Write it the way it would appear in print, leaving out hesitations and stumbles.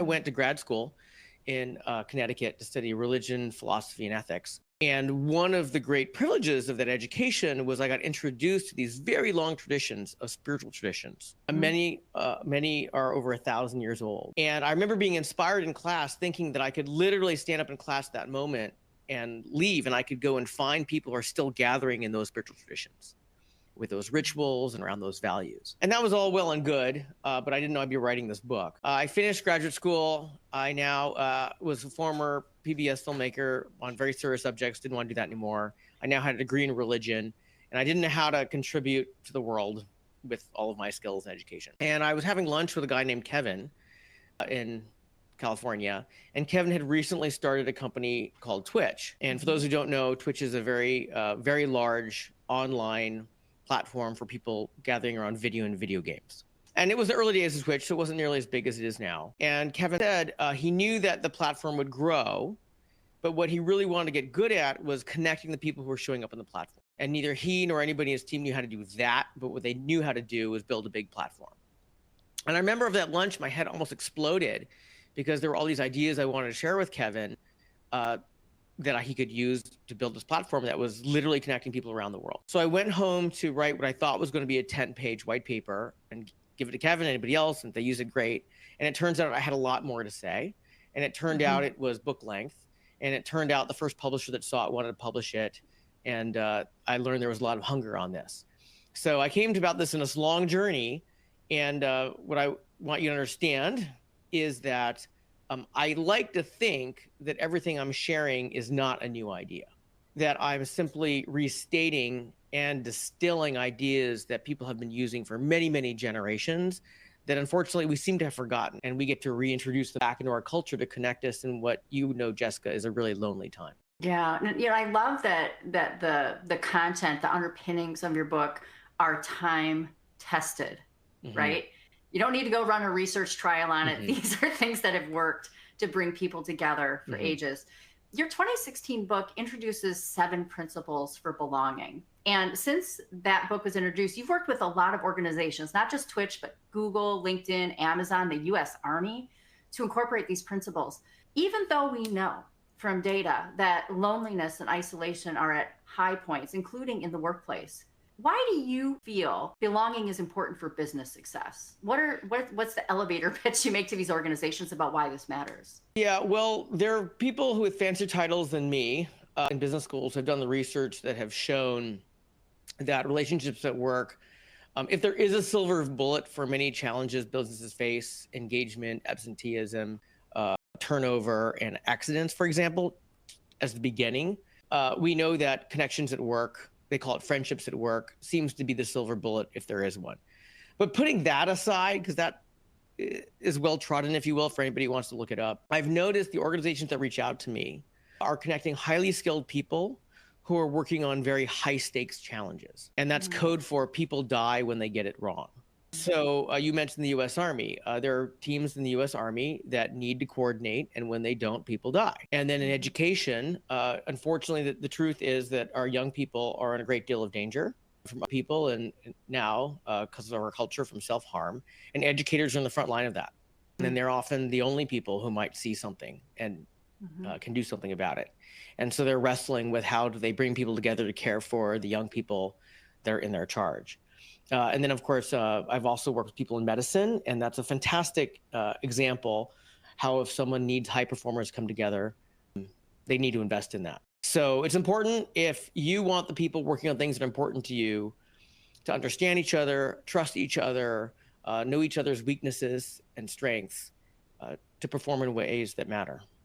I went to grad school in Connecticut to study religion, philosophy, and ethics. And one of the great privileges of that education was I got introduced to these very long traditions of spiritual traditions. Many are over 1,000 years old. And I remember being inspired in class, thinking that I could literally stand up in class that moment and leave, and I could go and find people who are still gathering in those spiritual traditions with those rituals and around those values. And that was all well and good, but I didn't know I'd be writing this book. I finished graduate school. I now was a former PBS filmmaker on very serious subjects, didn't want to do that anymore. I now had a degree in religion, and I didn't know how to contribute to the world with all of my skills and education. And I was having lunch with a guy named Kevin in California, and Kevin had recently started a company called Twitch. And for those who don't know, Twitch is a very large online platform for people gathering around video and video games. And it was the early days of Twitch, so it wasn't nearly as big as it is now. And Kevin said he knew that the platform would grow, but what he really wanted to get good at was connecting the people who were showing up on the platform. And neither he nor anybody in his team knew how to do that, but what they knew how to do was build a big platform. And I remember of that lunch, my head almost exploded because there were all these ideas I wanted to share with Kevin that he could use to build this platform that was literally connecting people around the world. So I went home to write what I thought was going to be a 10-page white paper and give it to Kevin and anybody else, and they use it great. And it turns out I had a lot more to say. And it turned out it was book length. And it turned out the first publisher that saw it wanted to publish it. And I learned there was a lot of hunger on this. So I came to about this in this long journey. And what I want you to understand is that I like to think that everything I'm sharing is not a new idea, that I'm simply restating and distilling ideas that people have been using for many, many generations that unfortunately we seem to have forgotten, and we get to reintroduce them back into our culture to connect us in what you know, Jessica, is a really lonely time. Yeah, and I love that the content, the underpinnings of your book are time tested, right? You don't need to go run a research trial on it. These are things that have worked to bring people together for ages. Your 2016 book introduces 7 principles for belonging. And since that book was introduced, you've worked with a lot of organizations, not just Twitch, but Google, LinkedIn, Amazon, the US Army, to incorporate these principles. Even though we know from data that loneliness and isolation are at high points, including in the workplace, why do you feel belonging is important for business success? What's the elevator pitch you make to these organizations about why this matters? Yeah, well, there are people who with fancier titles than me in business schools have done the research that have shown that relationships at work, if there is a silver bullet for many challenges businesses face, engagement, absenteeism, turnover, and accidents, for example, as the beginning, we know that connections at work, they call it friendships at work, seems to be the silver bullet if there is one. But putting that aside, because that is well trodden, if you will, for anybody who wants to look it up, I've noticed the organizations that reach out to me are connecting highly skilled people who are working on very high stakes challenges. And that's code for people die when they get it wrong. So you mentioned the US Army. There are teams in the US Army that need to coordinate, and when they don't, people die. And then in education, unfortunately, the truth is that our young people are in a great deal of danger from people, and now, because of our culture, from self-harm. And educators are in the front line of that. And then they're often the only people who might see something and can do something about it. And so they're wrestling with how do they bring people together to care for the young people that are in their charge. And then, of course, I've also worked with people in medicine, and that's a fantastic example how if someone needs high performers come together, they need to invest in that. So it's important if you want the people working on things that are important to you to understand each other, trust each other, know each other's weaknesses and strengths to perform in ways that matter.